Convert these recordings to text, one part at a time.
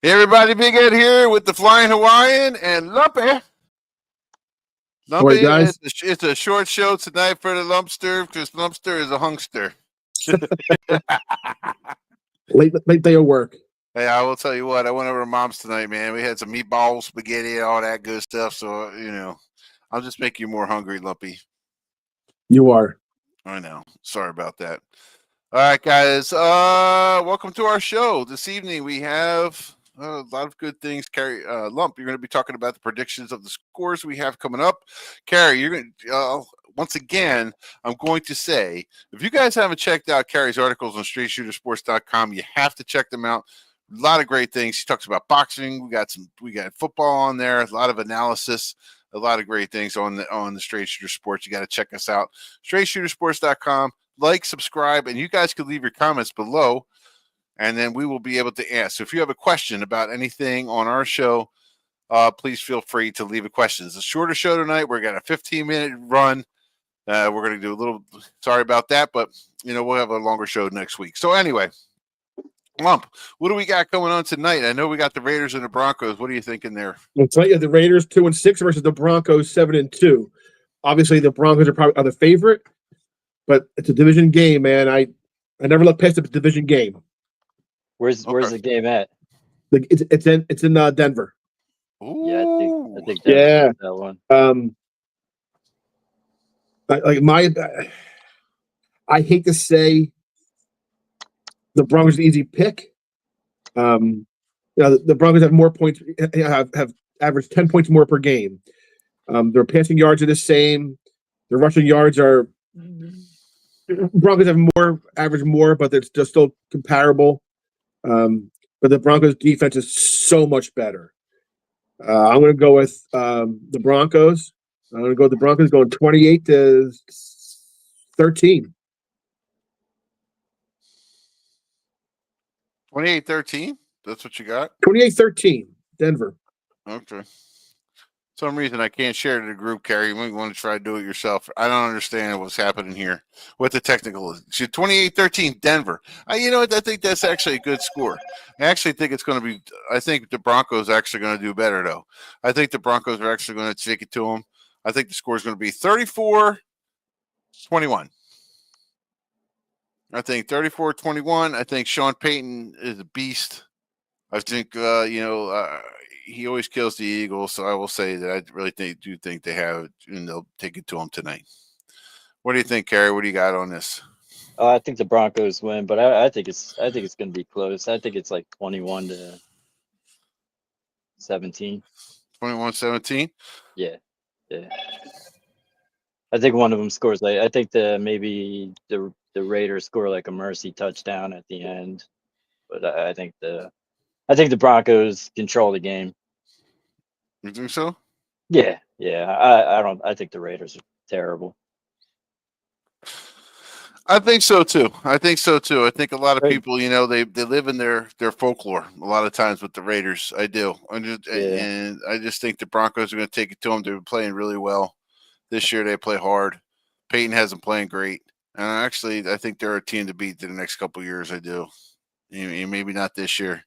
Hey everybody, Big Ed here with the Flying Hawaiian and Lumpy. All Lumpy, right, guys. it's a short show tonight for the Lumpster because Lumpster is a hunkster. Late day of work. Hey, I will tell you what, I went over to Mom's tonight, man. We had some meatballs, spaghetti, all that good stuff. So, I'll just make you more hungry, Lumpy. You are. I know. Sorry about that. All right, guys. Welcome to our show. This evening we have a lot of good things. Carrie, Lump, you're going to be talking about the predictions of the scores we have coming up. Carrie, you're going to, once again, I'm going to say, if you guys haven't checked out Carrie's articles on StraightShooterSports.com, you have to check them out. A lot of great things. She talks about boxing. We got football on there. A lot of analysis. A lot of great things on the Straight Shooter Sports. You got to check us out. StraightShooterSports.com. Like, subscribe, and you guys can leave your comments below, and then we will be able to answer. So if you have a question about anything on our show, please feel free to leave a question. It's a shorter show tonight. We're got a 15-minute run. We're going to do a little, sorry about that, but, we'll have a longer show next week. So anyway, Lump, what do we got going on tonight? I know we got the Raiders and the Broncos. What are you thinking there? I'll tell you, the Raiders 2-6 versus the Broncos 7-2. Obviously, the Broncos are the favorite, but it's a division game, man. I never look past a division game. Where's the game at? It's in Denver. Ooh. Yeah, I think Denver that one. I hate to say the Broncos are an easy pick. The Broncos have more points, have averaged 10 points more per game. Their passing yards are the same. Their rushing yards are Broncos have average more, but it's just still comparable. But the Broncos defense is so much better. I'm going to go with the Broncos. I'm going to go with the Broncos going 28-13. 28-13? That's what you got? 28-13, Denver. Okay. Some reason I can't share to the group, Carrie. You might want to try to do it yourself. I don't understand what's happening here. What the technical is. 28-13, Denver. I think that's actually a good score. I actually think it's going to be. I think the Broncos are actually going to do better, though. I think the Broncos are actually going to take it to them. I think the score is going to be 34-21. I think 34-21. I think Sean Payton is a beast. I think he always kills the Eagles, so I will say that I really do think they have it, and they'll take it to them tonight. What do you think, Carrie? What do you got on this? I think the Broncos win, but I think it's going to be close. I think it's like 21-17. 21-17? Yeah. I think one of them scores late. I think maybe the Raiders score like a mercy touchdown at the end, but I think the Broncos control the game. You think so? Yeah. I think the Raiders are terrible. I think so too. I think a lot of people, they live in their folklore a lot of times with the Raiders. I do. And I just think the Broncos are going to take it to them. They've been playing really well this year. They play hard. Peyton hasn't playing great. And actually, I think they're a team to beat in the next couple of years. I do. Maybe not this year.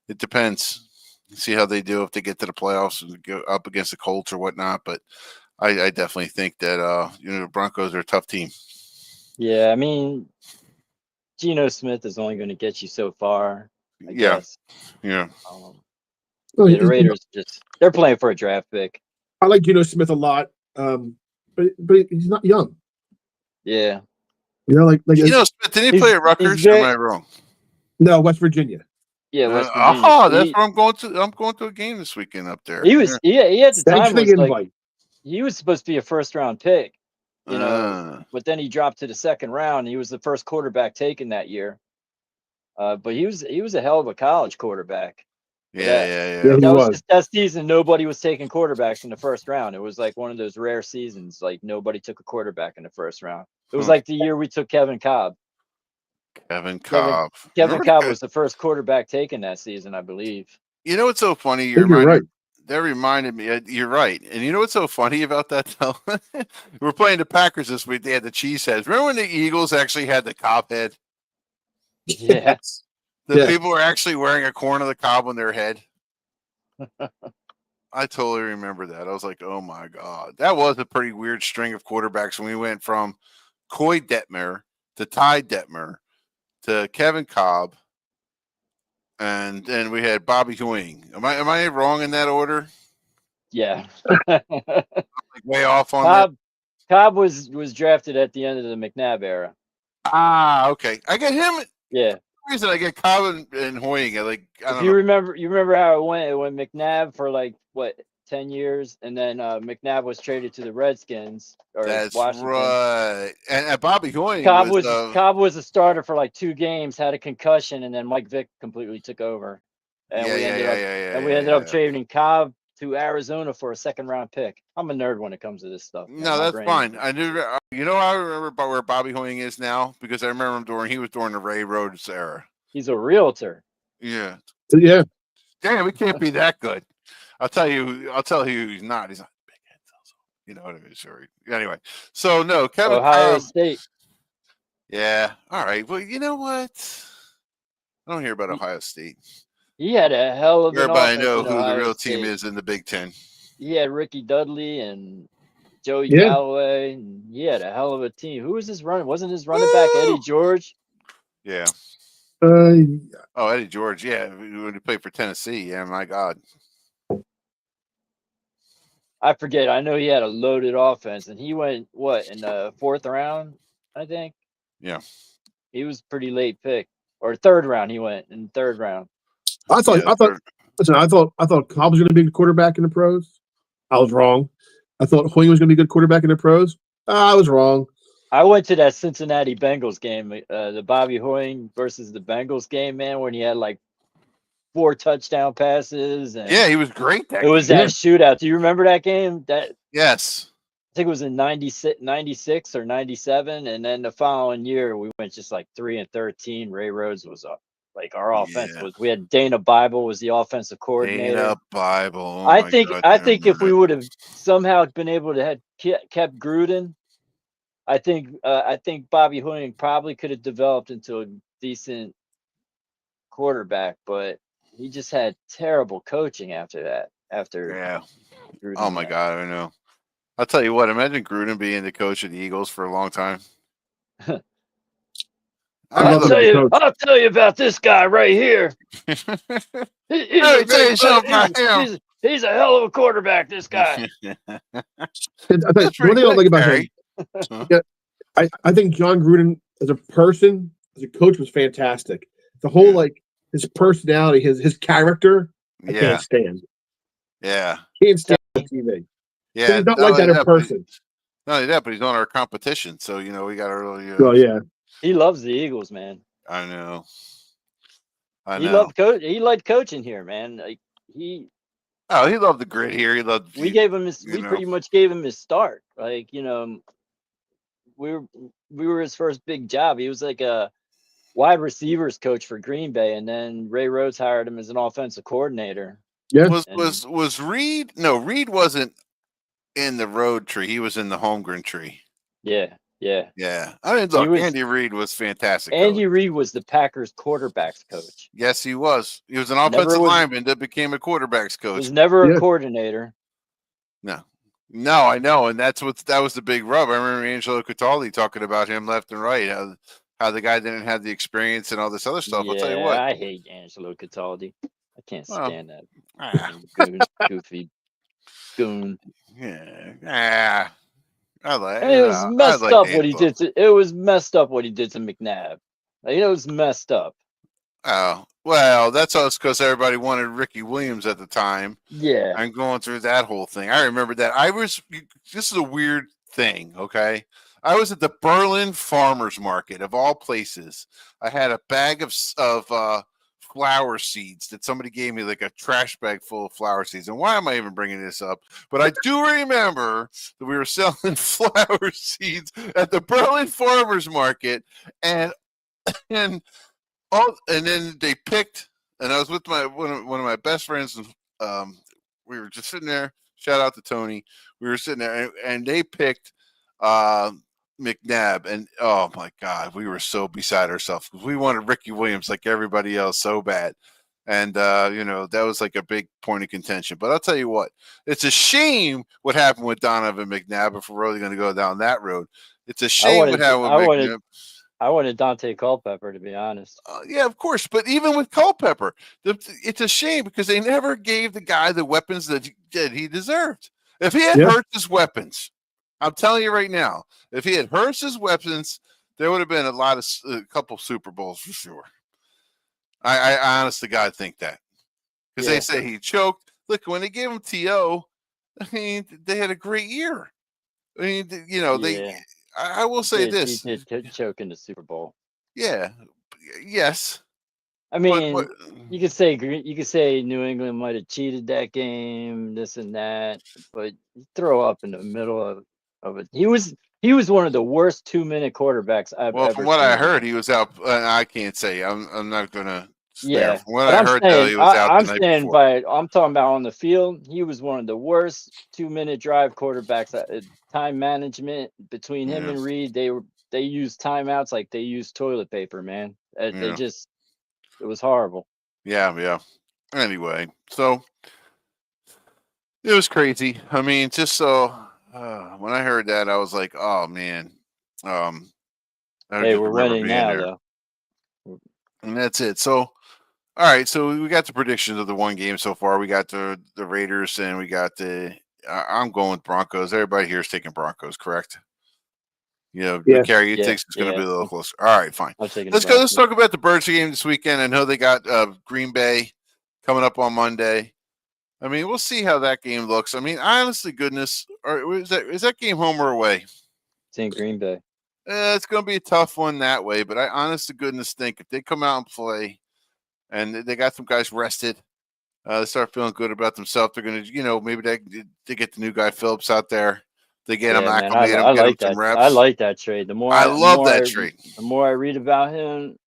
It depends. See how they do if they get to the playoffs and go up against the Colts or whatnot. But I definitely think that the Broncos are a tough team. Yeah, I mean, Geno Smith is only going to get you so far. I guess. Yeah. The Raiders they're playing for a draft pick. I like Geno Smith a lot, but he's not young. Yeah. Like Geno Smith, did he play at Rutgers? Am I wrong? No, West Virginia. Yeah, West Virginia. That's where I'm going to. I'm going to a game this weekend up there. He was. Yeah, he at the time was invite. Like he was supposed to be a first-round pick, but then he dropped to the second round. He was the first quarterback taken that year. But he was a hell of a college quarterback. Yeah. That season, nobody was taking quarterbacks in the first round. It was like one of those rare seasons, like nobody took a quarterback in the first round. It was like the year we took Kevin Cobb. Kevin Cobb was the first quarterback taken that season, I believe. You know what's so funny? You're right. That reminded me. You're right. And you know what's so funny about that, though? We're playing the Packers this week. They had the cheese heads. Remember when the Eagles actually had the Cobb head? Yes. The people are actually wearing a corn on the cob on their head. I totally remember that. I was like, oh my God. That was a pretty weird string of quarterbacks when we went from Coy Detmer to Ty Detmer to Kevin Cobb. And then we had Bobby Ewing. Am I wrong in that order? Yeah. Like way off on that. Cobb was drafted at the end of the McNabb era. Ah, okay. I get him. Yeah. Reason I get Cobb and Hoying. I don't know. You remember how it went? It went McNabb for like what 10 years, and then McNabb was traded to the Redskins or That's Washington. right. And Bobby Hoying Cobb was a starter for like 2 games, had a concussion, and then Mike Vick completely took over. And we ended up trading Cobb to Arizona for a 2nd-round pick. I'm a nerd when it comes to this stuff. No, that's fine. I knew. I remember about where Bobby Hoying is now because I remember him he was during the Ray Rhodes era. He's a realtor. Yeah. Yeah. Damn, we can't be that good. I'll tell you he's not. He's not big head. You know what I mean? Sorry. Anyway, so no, Kevin Ohio Cobb, State. Yeah. All right. Well, you know what? I don't hear about Ohio State. He had a hell of an Everybody offense know in who Ohio the real State. team is in the Big Ten. He had Ricky Dudley and Joey Galloway. And he had a hell of a team. Who was his running? Wasn't his running back Eddie George? Yeah. Oh, Eddie George. Yeah, when he played for Tennessee. Yeah, my God. I forget. I know he had a loaded offense, and he went in the 4th round, I think. Yeah. He was pretty late pick, or 3rd round. He went in the 3rd round. I thought Cobb was going to be a good quarterback in the pros. I was wrong. I thought Hoying was going to be a good quarterback in the pros. I was wrong. I went to that Cincinnati Bengals game, the Bobby Hoying versus the Bengals game, man, when he had like 4 touchdown passes. And yeah, he was great. It was that shootout. Do you remember that game? Yes. I think it was in 96 or 97. And then the following year, we went just like 3-13. Ray Rhodes was up. Like our offense we had Dana Bible was the offensive coordinator. Dana Bible. Oh I think if we would have somehow been able to have kept Gruden, I think Bobby Hoying probably could have developed into a decent quarterback, but he just had terrible coaching after that. Gruden, oh my God, I know. I'll tell you what. Imagine Gruden being the coach of the Eagles for a long time. I'll tell you about this guy right here. He's a hell of a quarterback. This guy. I think John Gruden as a person, as a coach, was fantastic. The whole his personality, his character, I can't stand. Yeah, can't stand on TV. Yeah, he's not like that in person. Not only that, but he's on our competition, so we got to really. Well, yeah. He loves the Eagles, man. I know. He liked coaching here, man. Like he loved the grit here. He loved. We pretty much gave him his start. Like we were his first big job. He was like a wide receivers coach for Green Bay, and then Ray Rhodes hired him as an offensive coordinator. Yeah. Was Reed? No, Reed wasn't in the road tree. He was in the Holmgren tree. Yeah. I mean, look, Andy Reid was fantastic. Andy Reid was the Packers quarterbacks coach. Yes, he was. He was an offensive lineman that became a quarterbacks coach. Was never a coordinator. No, I know, and that was the big rub. I remember Angelo Cataldi talking about him left and right, how the guy didn't have the experience and all this other stuff. Yeah, I'll tell you what. I hate Angelo Cataldi. I can't stand that goofy goon. Yeah. It was messed up what he did. It was messed up what he did to McNabb. It was messed up. Oh well, that's us because everybody wanted Ricky Williams at the time. Yeah, I'm going through that whole thing. I remember that. This is a weird thing. Okay, I was at the Berlin Farmers Market of all places. I had a bag of flower seeds that somebody gave me, like a trash bag full of flower seeds. And why am I even bringing this up? But I do remember that we were selling flower seeds at the Berlin Farmers Market, and then they picked, and I was with one of my best friends, and we were just sitting there. Shout out to Tony. We were sitting there, and they picked McNabb, and oh my God, we were so beside ourselves because we wanted Ricky Williams like everybody else so bad. And that was like a big point of contention. But I'll tell you what, it's a shame what happened with Donovan McNabb if we're really going to go down that road. It's a shame what happened with McNabb. I wanted Dante Culpepper, to be honest. Yeah, of course. But even with Culpepper, it's a shame because they never gave the guy the weapons that he deserved. If he had hurt his weapons, I'm telling you right now, if he had hurt his weapons, there would have been a couple Super Bowls for sure. I honest to God think that. Because they say he choked. Look, when they gave him TO, I mean, they had a great year. I mean, I will say this. He did choke in the Super Bowl. Yeah. Yes. I mean, you could say New England might have cheated that game, this and that, but you throw up in the middle of it. He was one of the worst 2-minute quarterbacks I've ever seen. Well, from what I heard, he was out. I can't say. I'm not gonna. Yeah, from what I heard, though, he was out the night before. I'm talking about on the field. He was one of the worst 2-minute drive quarterbacks. Time management between him and Reed, they used timeouts like they used toilet paper, man. It was horrible. Yeah. Anyway, so it was crazy. I mean, just so when I heard that, I was like, oh man. Hey, we're winning now, though. And that's it. So. All right, so we got the predictions of the one game so far. We got the Raiders and we got I'm going with Broncos. Everybody here is taking Broncos, correct? Carrie, you think it's going to be a little closer. All right, fine. Let's go. Let's talk about the Birds game this weekend. I know they got Green Bay coming up on Monday. I mean, we'll see how that game looks. I mean, honestly, goodness, is that game home or away? It's in Green Bay. It's going to be a tough one that way, but I honest to goodness think if they come out and play, and they got some guys rested. They start feeling good about themselves. They're going to, maybe they get the new guy Phillips out there. They get him acclimated. I get like him some that. reps. I like that trade. The more I love that trade. The more I read about him,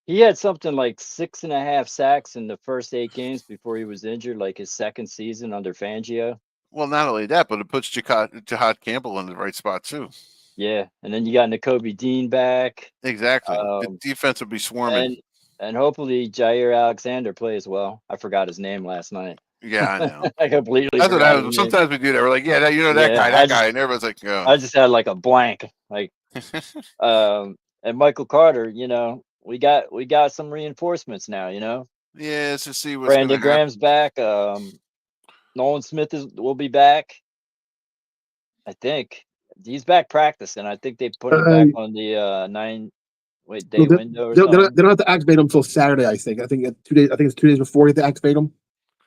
he had something like 6.5 sacks in the first 8 games before he was injured, like his second season under Fangio. Well, not only that, but it puts Jahad Campbell in the right spot too. Yeah, and then you got Nakobe Dean back. Exactly. The defense will be swarming. And hopefully Jair Alexander plays well. I forgot his name last night. Yeah, I know. I completely. That's what happens. Sometimes we do that. We're like, that guy, and everyone's like, oh. I just had like a blank. Like, and Michael Carter. We got some reinforcements now. Yeah, let's just see what's Brandon Graham's back. Nolan Smith will be back. I think he's back practicing. I think they put him back on the 9-day window or something. They don't have to activate him until Saturday. I think it's 2 days. I think it's 2 days before you have to activate him.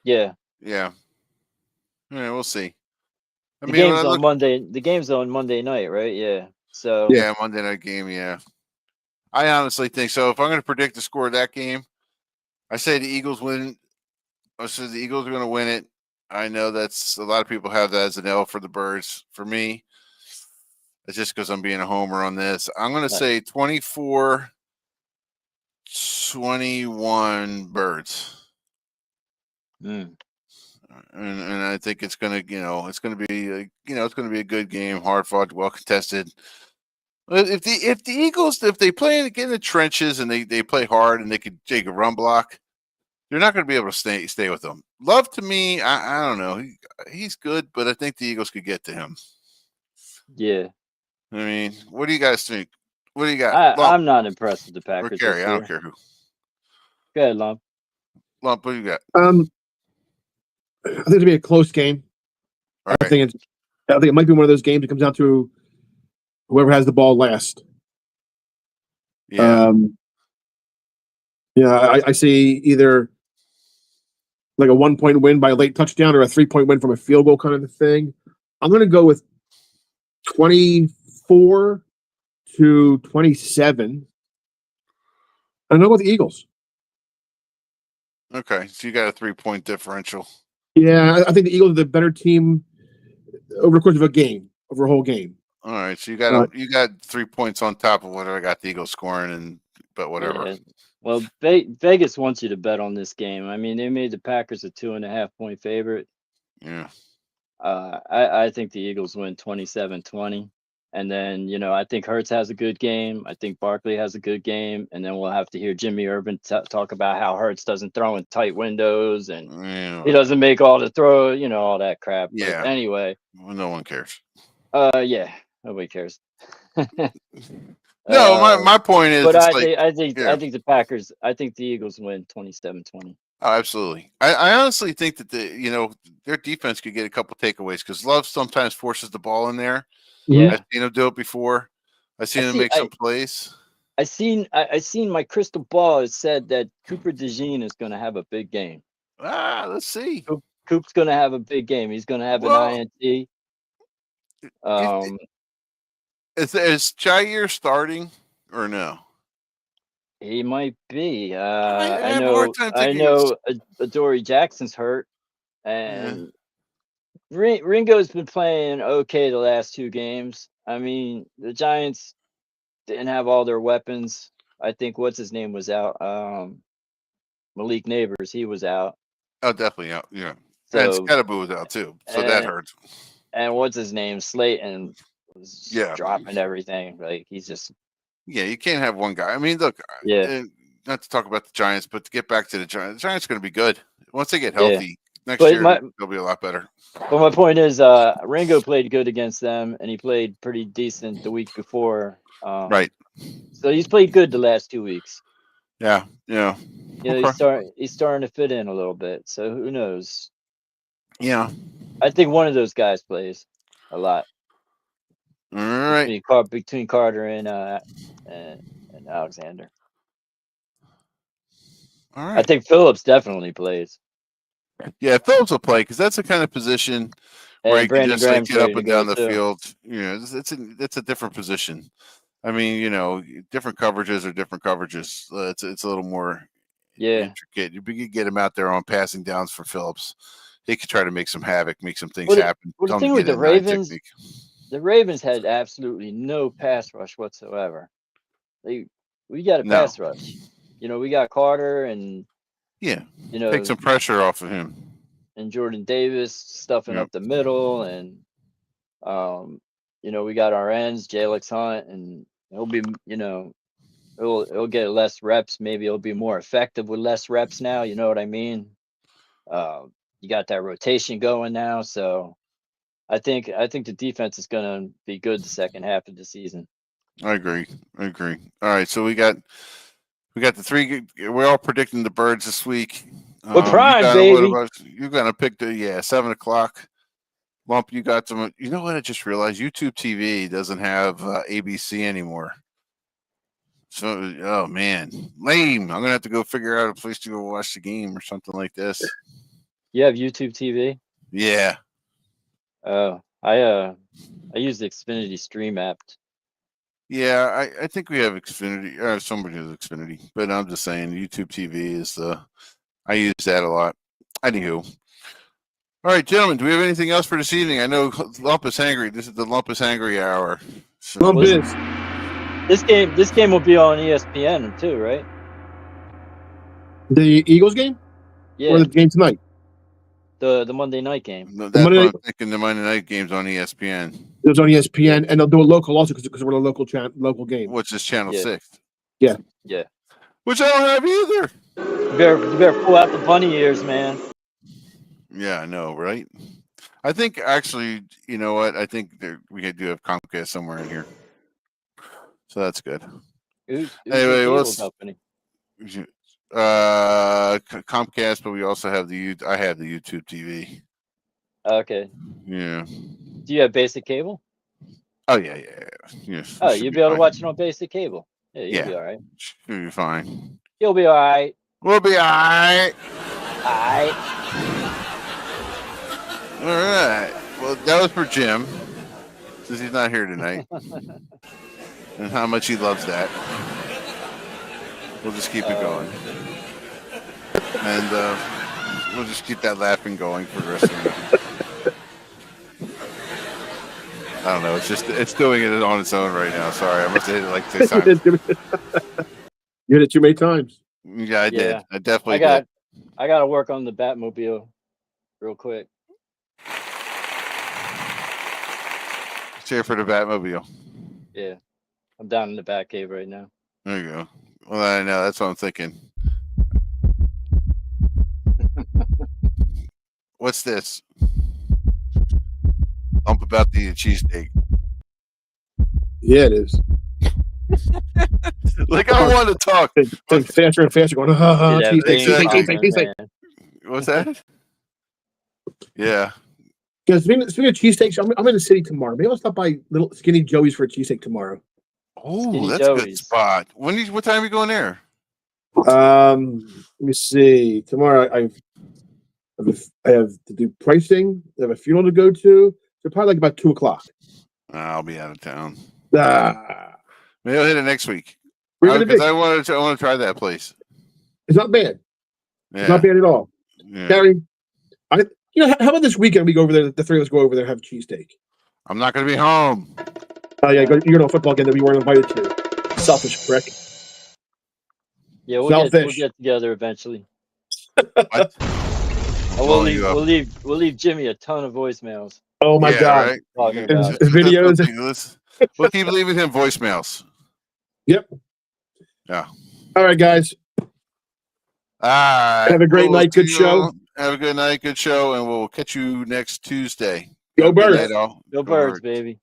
Yeah. Yeah, we'll see. The game's on Monday. The game's on Monday night, right? Yeah. So Monday night game. Yeah, I honestly think so. If I'm going to predict the score of that game, I say the Eagles win. I say the Eagles are going to win it. I know that's a lot of people have that as an L for the Birds. For me, it's just because I'm being a homer on this. I'm going to say 24-21 Birds. And I think it's gonna, it's gonna be, it's gonna be a good game, hard fought, well contested. If the Eagles, if they play in the trenches and they play hard and they could take a run block, they're not going to be able to stay with them. Love to me, I don't know, he's good, but I think the Eagles could get to him. Yeah. I mean, what do you guys think? What do you got? I'm not impressed with the Packers. Or Gary, I don't care who. Go ahead, Lump. Lump, what do you got? I think it'll be a close game. Right. I think it might be one of those games that comes down to whoever has the ball last. Yeah. I see either like a 1-point win by a late touchdown or a 3-point win from a field goal kind of a thing. I'm going to go with 24-27. I know about the Eagles. Okay, so you got a 3-point differential. Yeah, I think the Eagles are the better team over the course of a whole game. All right, so you got 3 points on top of whatever I got the Eagles scoring, but whatever. Yeah. Well, Vegas wants you to bet on this game. I mean, they made the Packers a 2.5-point favorite. Yeah. I think the Eagles win 27-20. And then, I think Hurts has a good game. I think Barkley has a good game. And then we'll have to hear Jimmy Urban talk about how Hurts doesn't throw in tight windows and he doesn't make all the throw, all that crap. Yeah. But anyway. Well, no one cares. Yeah, nobody cares. No, my point is, but it's I think the Packers. I think the Eagles win 27-20. Oh, absolutely. I honestly think that their defense could get a couple takeaways because Love sometimes forces the ball in there. Yeah, I've seen him do it before. I've seen him make some plays. I seen my crystal ball has said that Cooper DeJean is going to have a big game. Let's see. Coop's going to have a big game. He's going to have an INT. Is Jair starting or no? He might be. I know Adoree Jackson's hurt, and Ringo's been playing okay the last 2 games. I mean, the Giants didn't have all their weapons. I think what's his name was out. Malik Neighbors, he was out. Oh, definitely out. Yeah, so, and Scatterboo was out too, so that hurts. And what's his name? Slayton was dropping everything. Like he's just. Yeah, you can't have one guy. I mean, look. Yeah. Not to talk about the Giants, but to get back to the Giants are going to be good once they get healthy. Next year, they'll be a lot better. But my point is, Ringo played good against them, and he played pretty decent the week before. Right. So he's played good the last 2 weeks. Yeah. He's starting to fit in a little bit. So who knows? Yeah. I think one of those guys plays a lot. All right. Between Carter and Alexander. All right. I think Phillips definitely plays. Yeah, Phillips will play because that's the kind of position where you can just get up and down the field. It's a different position. I mean, different coverages are different coverages. It's a little more intricate. You can get him out there on passing downs for Phillips. He could try to make some havoc, make some things happen. Well, the thing with the Ravens had absolutely no pass rush whatsoever. We got a pass rush. We got Carter and take some pressure off of him. And Jordan Davis stuffing up the middle, and we got our ends, Jalix Hunt, and he'll be, he'll get less reps. Maybe he'll be more effective with less reps now. You know what I mean? You got that rotation going now, so I think the defense is going to be good the second half of the season. I agree. All right, so we got the 3. We're all predicting the Birds this week. We're prime, baby. You're gonna pick 7:00. Lump, you got some. You know what? I just realized YouTube TV doesn't have ABC anymore. So, oh man, lame. I'm gonna have to go figure out a place to go watch the game or something like this. You have YouTube TV? Yeah. Oh, I use the Xfinity Stream app. Yeah, I think we have Xfinity. Somebody has Xfinity, but I'm just saying YouTube TV is I use that a lot. Anywho. All right, gentlemen, do we have anything else for this evening? I know Lump is Hangry. This is the Lump is Hangry hour. So Lump is. This game will be on ESPN too, right? The Eagles game? Yeah. Or the game tonight? The Monday night game. No, that's what I'm thinking. The Monday night game's on ESPN. It was on ESPN, and they'll do a local also because we're a local game. Which is Channel 6. Yeah. Yeah. Which I don't have either. You better pull out the bunny ears, man. Yeah, I know, right? I think actually, you know what? I think we do have Comcast somewhere in here, so that's good. Anyway, what's company? Comcast, but we also have I have the YouTube TV. Okay. Yeah. Do you have basic cable? Oh yeah. Yes. Oh, you'll be able to watch it on basic cable. Yeah, you'll be all right. Should be fine. You'll be all right. We'll be all right. All right. All right. Well, that was for Jim, since he's not here tonight, and how much he loves that. We'll just keep it going, and we'll just keep that laughing going for the rest of the night. I don't know. It's doing it on its own right now. Sorry, I must have hit it like 6 times. You hit it too many times. Yeah, I did. I definitely did. I got to work on the Batmobile real quick. Cheer for the Batmobile. Yeah, I'm down in the Bat Cave right now. There you go. Well, I know. That's what I'm thinking. What's this? Lump about the cheesesteak. Yeah, it is. Like, I want to talk. Getting faster and faster, going, Yeah, cheesesteak, vein cheesesteak, popping, cheesesteak. man. What's that? Yeah. Because speaking of cheesesteaks, I'm in the city tomorrow. Maybe I'll stop by Little Skinny Joey's for a cheesesteak tomorrow. Oh, Skinny that's a good Joey's. spot. What time are you going there? Let me see. Tomorrow I have to do pricing. I have a funeral to go to. So probably like about 2:00. I'll be out of town. Ah, Maybe I'll hit it next week. where you gonna Because be? I want to try that place. It's not bad. Yeah. It's not bad at all. Yeah. Gary, how about this weekend we go over there? The three of us go over there and have cheesesteak. I'm not going to be home. Oh yeah, you're going to a football game that we weren't invited to. Selfish prick. Yeah, we'll Selfish. get together eventually. What? And Blowing you up. we'll leave Jimmy a ton of voicemails Oh my God. Right? talking Yeah, about it. Videos. We'll keep leaving him voicemails. Yep. Yeah. All right, guys. All right. Have a great night. Good see you show. all. Have a good night. Good show. And we'll catch you next Tuesday. Go Have a good Birds. night, all. Go Birds, baby.